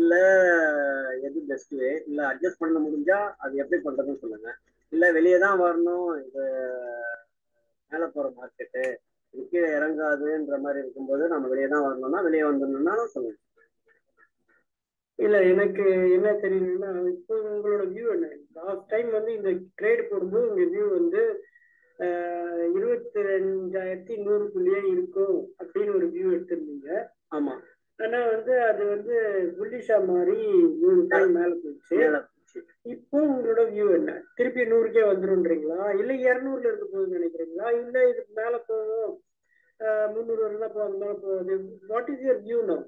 இல்ல எது best way, இல்ல அட்ஜஸ்ட் பண்ண முடிஞ்சா அது எப்படி பண்றதுன்னு சொல்லுங்க. இல்ல வெளியே தான் வரணும், இது மேல போற மார்க்கெட்டு, இது கீழே இறங்காதுன்ற மாதிரி இருக்கும்போது நம்ம வெளியே தான் வரணும்னா வெளியே வந்துடணும்னா சொல்லுங்க. இல்ல எனக்கு என்ன தெரியணும்னா, இப்போ உங்களோட வியூ என்ன? லாஸ்ட் டைம் வந்து இந்த ட்ரேட் போடும்போது உங்க வியூ வந்து 22,100க்குள்ளேயே இருக்கும் அப்படின்னு ஒரு வியூ எடுத்திருந்தீங்க. ஆமா. ஆனா வந்து அது வந்து புல்லிஷா மாறி 100 டைம் மேல போயிடுச்சு. இப்போ உங்களோட வியூ என்ன? திருப்பி 100க்கே வந்துருன்றீங்களா, இல்ல 200ல இருக்க போகுதுன்னு நினைக்கிறீங்களா, இல்ல இதுக்கு மேல போகும் 300 வரலாம் போகும், மேல போகுது? What is your view now?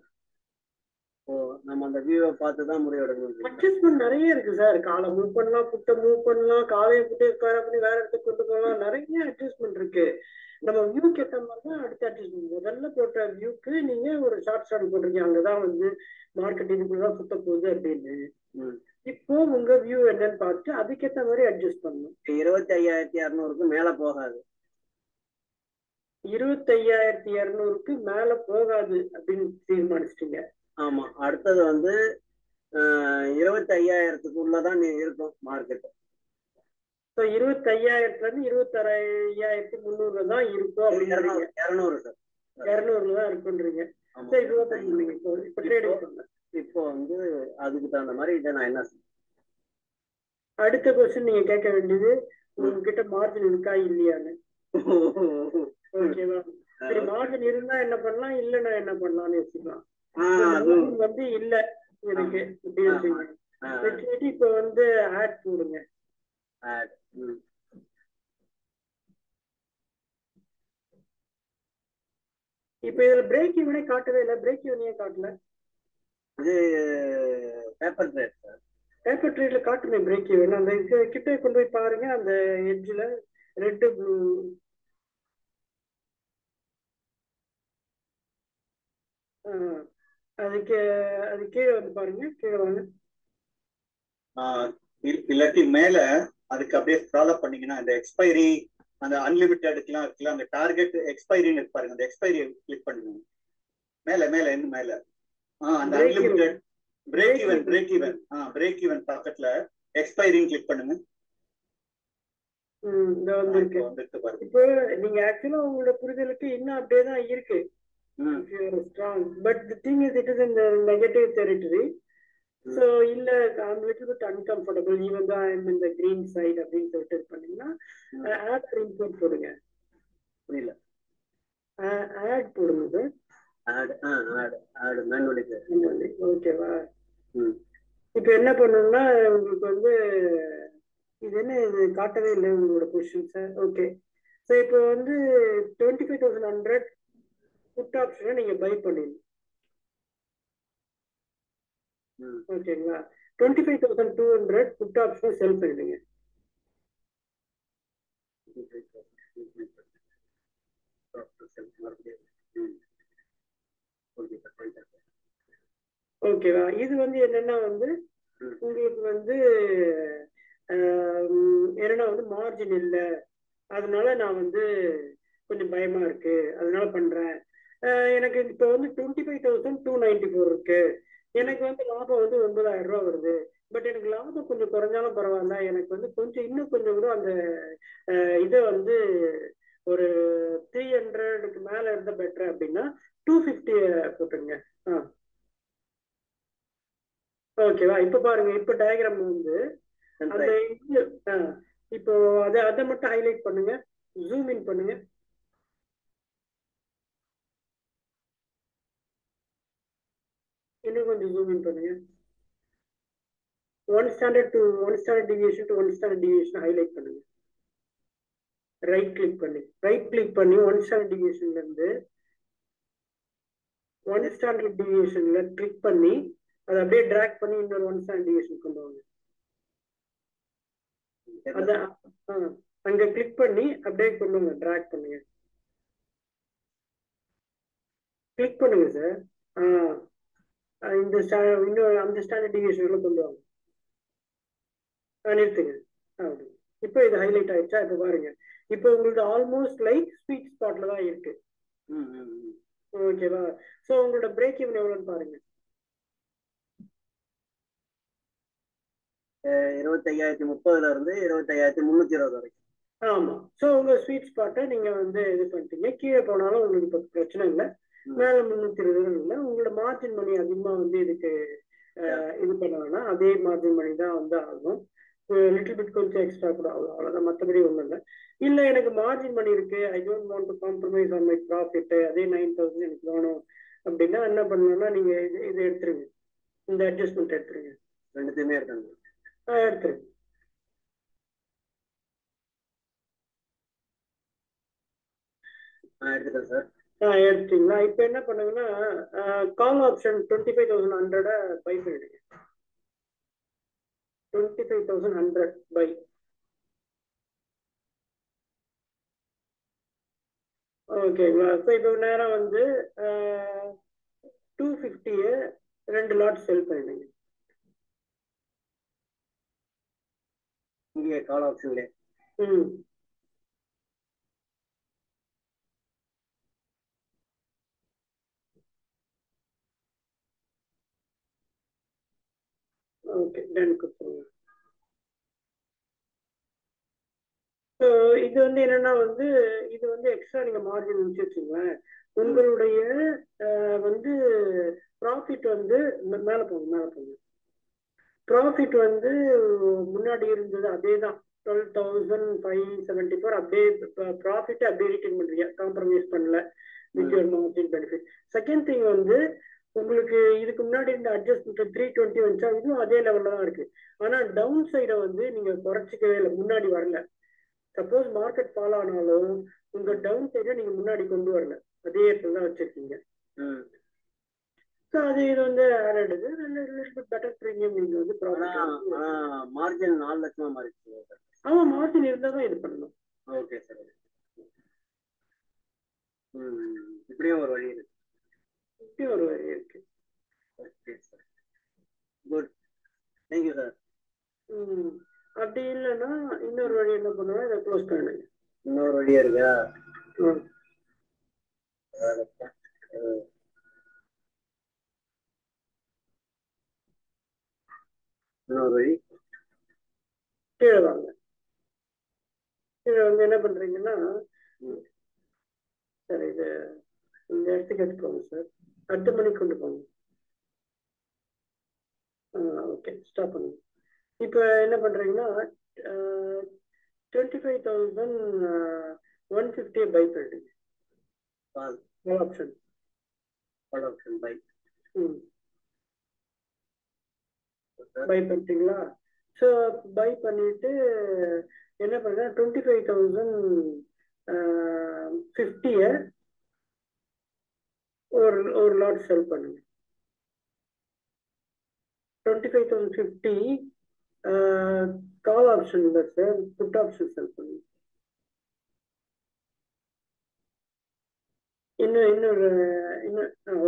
Oh, நம்ம அந்த வியூவை பார்த்து தான் முடிவெடுக்கணும். அட்ஜஸ்ட்மெண்ட் நிறைய இருக்கு சார். காலை மூவ் பண்ணலாம், புட்டை மூவ் பண்ணலாம், காலையை புட்டை ஸ்கொயர் பண்ணி வேற இடத்துக்கு கொண்டு போகலாம். நிறைய அட்ஜஸ்ட்மெண்ட் இருக்கு. நம்ம வியூக்கு ஏற்ற மாதிரி தான் அடுத்த அட்ஜஸ்ட்மெண்ட். முதல்ல போட்ட வியூக்கு நீங்க ஒரு ஷார்ட் ஸ்டாண்ட் போட்டிருக்கீங்க, அங்கதான் வந்து மார்க்கெட் இதுக்குள்ளதான் சுத்த போகுது அப்படின்னு. இப்போ உங்க வியூ என்னன்னு பார்த்து அதுக்கேற்ற மாதிரி அட்ஜஸ்ட் பண்ணணும். 25,200க்கு மேல போகாது. 25,200க்கு மேல போகாது அப்படின்னு தீர்மானிச்சிட்டீங்க. ஆமா. அடுத்தது வந்து 25,000க்குள்ளதான் இருக்கும் மார்க்கெட். 25,000ல இருந்து 26,300 தான் இருக்கும் அப்படின்றீங்க. 200 சார், 200 தான் இருக்குன்றீங்க. இப்போ வந்து அதுக்கு தகுந்த மாதிரி இதை நான் என்ன செய்ய. அடுத்த கொஸ்டின் நீங்க கேட்க வேண்டியது, உங்ககிட்ட மார்ஜின் இருக்கா இல்லையான்னு. ஓகேவா? சரி, மார்ஜின் இருந்தா என்ன பண்ணலாம், இல்லைன்னா என்ன பண்ணலாம்னு யோசிக்கலாம். வந்து இல்ல எனக்கு அப்படின்னு இப்ப வந்து ஆட் போடுங்க. இப்ப இதுல பிரேக் ஈவனே காட்டவே இல்லை. பிரேக் ஈவனே காட்டல. இது பேப்பர் ட்ரேட் சார். பேப்பர் ட்ரேட்ல காட்டுமே பிரேக் ஈவன். அந்த கிட்ட கொண்டு போய் பாருங்க, அந்த எட்ஜ்ல ரெட் ப்ளூ. அதுக்கு அது கீழே வந்து பாருங்க, கீழே வாங்க. இல்லாட்டி மேல அதுக்கு அப்படியே ஃபாலோ பண்ணீங்கன்னா அந்த எக்ஸ்பைரி, அந்த அன்லிமிட்டெடுக்குலாம் இருக்குல்ல, அந்த டார்கெட் எக்ஸ்பைரின்னு இருக்கு பாருங்க, அந்த எக்ஸ்பைரி கிளிக் பண்ணுங்க. மேல மேல என்ன மேல அந்த unlimited break even break even பக்கத்துல எக்ஸ்பைரின்னு கிளிக் பண்ணுங்க. இப்போ நீங்க ஆக்சுவலா உங்களோட புரிதலுக்கு இன்னும் அப்படியே தான் இருக்கு. But the thing is, it is in the negative territory. So இல்ல, I'm a little bit uncomfortable even though I'm in the green side அப்படின்னு சொல்லிட்டு பண்ணீங்கன்னா ஆட் இன்புட் போடுங்க. புரியல. ஆட் போடுங்க. ஓகேவா? இப்ப என்ன பண்ணணும்னா உங்களுக்கு வந்து இது என்ன, இது காட்டவே இல்லை உங்களோட பொசிஷன் சார். ஓகே, ஸோ இப்போ வந்து 25,100 புட் ஆப்ஷனை நீங்க பை பண்ணிடணும். ஓகேங்களா? 25,200 புட் ஆப்ஷனை செல் பண்ணிடுங்க. ஓகேவா? இது வந்து என்னன்னா வந்து உங்களுக்கு வந்து என்னன்னா வந்து மார்ஜின் இல்லை, அதனால நான் வந்து கொஞ்சம் பயமா இருக்கு, அதனால பண்றேன். எனக்கு இப்போ வந்து 25,294 இருக்கு. எனக்கு வந்து லாபம் வந்து 9,000 ரூபா வருது. பட் எனக்கு லாபம் கொஞ்சம் குறைஞ்சாலும் பரவாயில்ல, எனக்கு வந்து கொஞ்சம் இன்னும் கொஞ்சம் கூட அந்த இதை வந்து ஒரு 300க்கு மேல இருந்தா பெட்டர் அப்படின்னா 250 போட்டுருங்க. ஓகேவா? இப்ப பாருங்க, இப்ப டயக்ராம் வந்து அந்த இப்போ அதை மட்டும் ஹைலைட் பண்ணுங்க, ஜூம் இன் பண்ணுங்க. இன்னும் கொஞ்சம் ஜூம் இன் பண்ணுங்க. One standard deviation to one standard deviation highlight பண்ணுங்க. ரைட் கிளிக் பண்ணி ஒன் ஸ்டாண்டர்ட் டிவியேஷன்ல இருந்து ஒன் ஸ்டாண்டர்ட் டிவியேஷன்ல கிளிக் பண்ணி அதை அப்படியே டிராக் பண்ணி இன்னொரு ஒன் ஸ்டாண்டர்ட் டிவியேஷன் கொண்டு வாங்க. அங்க கிளிக் பண்ணி அப்படியே கொண்டு வாங்க, டிராக் பண்ணுங்க. கிளிக் பண்ணுங்க சார். இந்த இன்னொரு அந்த ஸ்டாண்டர்ட் டிவியேஷன்ல கொண்டு வாங்க. நிறுத்துங்க. இப்போ இது ஹைலைட் ஆயிடுச்சா? இப்போ பாருங்க, இப்போ உங்களுக்கு ஆல்மோஸ்ட் லைக் ஸ்வீட் ஸ்பாட்ல தான் இருக்கு. ஓகேவா? ஸோ உங்களோட பிரேக் ஈவன் எவ்வளோன்னு பாருங்க. 25,030 இருந்து 25,320 வரைக்கும். ஆமா. ஸோ உங்க ஸ்வீட் ஸ்பாட்டை நீங்க வந்து இது பண்ணிட்டீங்க. கீழே போனாலும் உங்களுக்கு இப்போ பிரச்சனை இல்லை, மேல 320 இல்லை. உங்களோட மார்ஜின் மணி அதிகமா வந்து இதுக்கு இது பண்ண வேணாம், அதே மார்ஜின் மணி தான் வந்து ஆகும். லிட்டில் பிட் கொஞ்சம் எக்ஸ்ட்ரா கூட ஆகும், அவ்வளோதான். மற்றபடி ஒன்றும் இல்லை. இல்லை எனக்கு மார்ஜின் மணி இருக்கு, I don't want to compromise on my profit, அதே 9,000 எனக்கு வேணும் அப்படின்னா என்ன பண்ணணும்னா நீங்க இது எடுத்துருங்க, இந்த அட்ஜஸ்ட்மெண்ட் எடுத்துருங்க. ரெண்டுத்தையுமே எடுத்தாங்க. எடுத்துருங்க. எடுத்துட்டேன் சார். எடுத்துட்டீங்களா? இப்போ என்ன பண்ணுங்கன்னா கால் ஆப்ஷன் 25,100 பை பண்ணிடுங்க. 25,100 பை. ஓகேங்களா? ஸோ இப்போ நேரம் வந்து 250 2 லாட் செல் பண்ணிடுங்க. இங்கே கால் ஆப்ஷன்லே. ஓகே, டன் கொடுத்துருங்க. ஸோ இது வந்து என்னன்னா வந்து இது வந்து எக்ஸ்ட்ரா நீங்க மார்ஜின் வச்சு வச்சுங்களேன், உங்களுடைய வந்து ப்ராஃபிட் வந்து மேலே போங்க. ப்ராஃபிட் வந்து முன்னாடி இருந்தது அதே தான், 12,574. அப்படியே ப்ராஃபிட் அப்படியே ரிட்டர்ன் பண்றீங்க, காம்ப்ரமைஸ் பண்ணல with your margin benefit. Second thing வந்து உங்களுக்கு இதுக்கு முன்னாடி இந்த அட்ஜஸ்ட்மெண்ட் 320 வந்துச்சா, இதுவும் அதே லெவல்ல தான் இருக்கு. ஆனா டவுன் சைடை வந்து நீங்க குறைச்சிக்கவே இல்லை, முன்னாடி வரல. சப்போஸ் மார்க்கெட் ஃபாலோ ஆனாலும் உங்க டவுன் சைடை நீங்க முன்னாடி கொண்டு வரல, அதே இடத்துல தான் வச்சிருக்கீங்க. அது இது வந்து பெட்டர் ப்ரீமியம் நீங்க வந்து மார்ஜின் 4 லட்சமா மாறிடுச்சு. ஆமா, மார்ஜின் இருந்தா தான் இது பண்ணணும். Okay sir. இப்படியும் ஒரு வழி இருக்கு. Okay sir, good, thank you sir. அப்படி இல்லைன்னா இன்னொரு வழி என்ன பண்ணுவோம், இதை க்ளோஸ் பண்ணுங்க. இன்னொரு வழியா இருக்கா? இன்னொரு வழி, கீழே வாங்க. கீழே வந்து என்ன பண்றீங்கன்னா சார், இது இந்த இடத்துக்கு எடுத்துக்கோங்க சார், 8 மணிக்கு கொண்டு போங்க. ஓகே, ஸ்டாப் பண்ணுங்க. இப்போ என்ன பண்றீங்கன்னா 25,150 பை பண்ணிடுங்க. ஆப்ஷன் பை பை பண்ணிட்டீங்களா? ஸோ பை பண்ணிட்டு என்ன பண்ணுங்க, 25,050 ஒரு லாட் செல் பண்ணுங்க. 25,050 கால் ஆப்ஷன் இல்லை சார், புட் ஆப்ஷன் செல் பண்ணுங்க.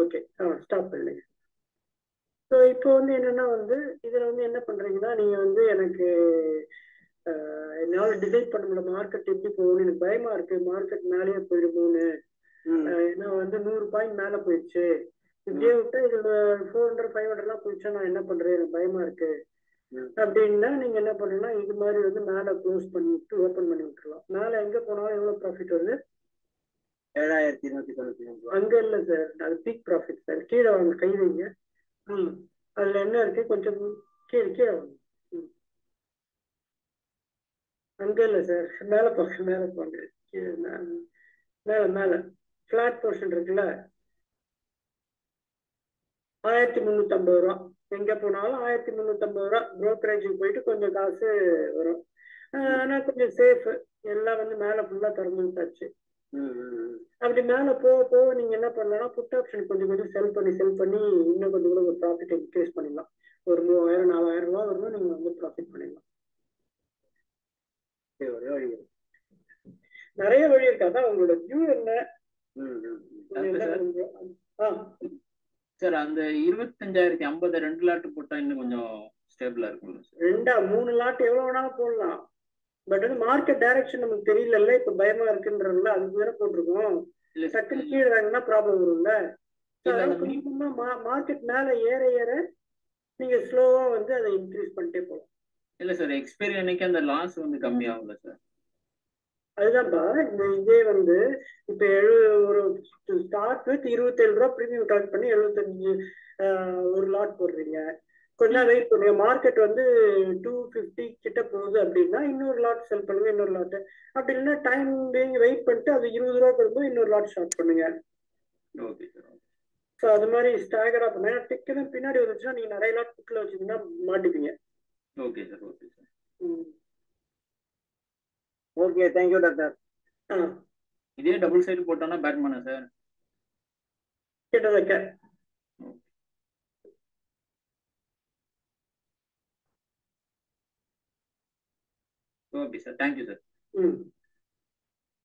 ஓகே, ஸ்டாப் பண்ணுங்க. ஸோ இப்போ வந்து என்னன்னா வந்து இதுல வந்து என்ன பண்றீங்கன்னா நீங்க வந்து எனக்கு என்னால டிசைட் பண்ண முடியல, மார்க்கெட் எப்படி போகணும், எனக்கு பயமா இருக்கு, மார்க்கெட் மேலேயே போயிடுமோன்னு. ஏன்னா வந்து 100 பாயிண்ட் மேல போயிடுச்சு, இப்படியே விட்டு இதுல 400 500 போயிடுச்சா நான் என்ன பண்றேன், எனக்கு பயமா இருக்கு அப்படின்னா நீங்க என்ன பண்ணணும்னா இது மாதிரி வந்து மேல க்ளோஸ் பண்ணிட்டு ஓப்பன் பண்ணி விட்டுருலாம். மேல எங்க போனாலும் எவ்வளவு ப்ராஃபிட் வருது? 7,293. அங்க இல்ல சார், அது பீக் ப்ராஃபிட் சார். கீழே வாங்க, கை வைங்க. அதுல என்ன இருக்கு, கொஞ்சம் கீழே வாங்க. அங்க இல்ல சார், மேல போங்க. மேல பிளாட் போர்ஷன் இருக்குல்ல, 1,350 ரூபா. எங்க போனாலும் 1,350 ரூபா புரோக்கரேஜுக்கு போயிட்டு கொஞ்சம் காசு வரும். ஆனா கொஞ்சம் சேஃப், எல்லாம் வந்து மேல ஃபுல்லா திறந்து விட்டாச்சு. அப்படி மேல போக நீங்க என்ன பண்ணலாம், புட் ஆப்ஷன் கொஞ்சம் செல் பண்ணி இன்னும் கொஞ்சம் கூட ஒரு ப்ராஃபிட் இன்க்ரீஸ் பண்ணிடலாம். ஒரு 3,000 4,000 ரூபா வரணும், நீங்க வந்து ப்ராஃபிட் பண்ணிடலாம். நிறைய வழி இருக்கு. அதான் உங்களோட வியூ என்ன? சார் அந்த 25,050 2 லாட் போட்டா இன்னும் கொஞ்சம் ஸ்டேபிளா இருக்கும். 2-3 லாட் எவ்வளவு வேணாலும் போடலாம். பட் வந்து மார்க்கெட் டைரக்ஷன் நமக்கு தெரியல, இப்ப பயமா இருக்குன்றதுல அதுக்கு வேற போட்டிருக்கோம். டக்குனு கீழே வாங்கினா ப்ராப்ளம் வரும்ல. மார்க்கெட் மேல ஏற நீங்க ஸ்லோவா வந்து அதை இன்க்ரீஸ் பண்ணிட்டே போகலாம். இல்ல சார், எக்ஸ்பைரி அன்னைக்கு அந்த லாஸ் வந்து கம்மியாகும்ல சார்? அதுதான்ப்பா இந்த இதே வந்து இப்ப ஒரு ஸ்டார்ட் வித் 27 ரூபா ப்ரீமியம் கலெக்ட் பண்ணி 75 ஒரு லாட் போடுறீங்க. கொஞ்ச நேரம் வெயிட் பண்ணுங்க, மார்க்கெட் வந்து 250 கிட்ட போகுது அப்படின்னா இன்னொரு லாட் செல் பண்ணுங்க, இன்னொரு லாட். அப்படி இல்லைன்னா டைம் வெயிட் பண்ணிட்டு அது 20 ரூபா வரும்போது இன்னொரு லாட் ஸ்டார்ட் பண்ணுங்க. Okay sir. ஸோ அது மாதிரி ஸ்டாகரா பண்ணுங்க. ஏன்னா டிக்கெட் பின்னாடி வந்துச்சுன்னா நீங்க நிறைய லாட் புக்கில் வச்சுருந்தீங்கன்னா மாட்டிப்பீங்க. Okay sir. Okay sir. Okay, thank you doctor. இதே டபுள் சைடு போட்டோம்னா பேட்மேனா சார்? கிட்டத்தட்ட. Okay sir, thank you sir. ம்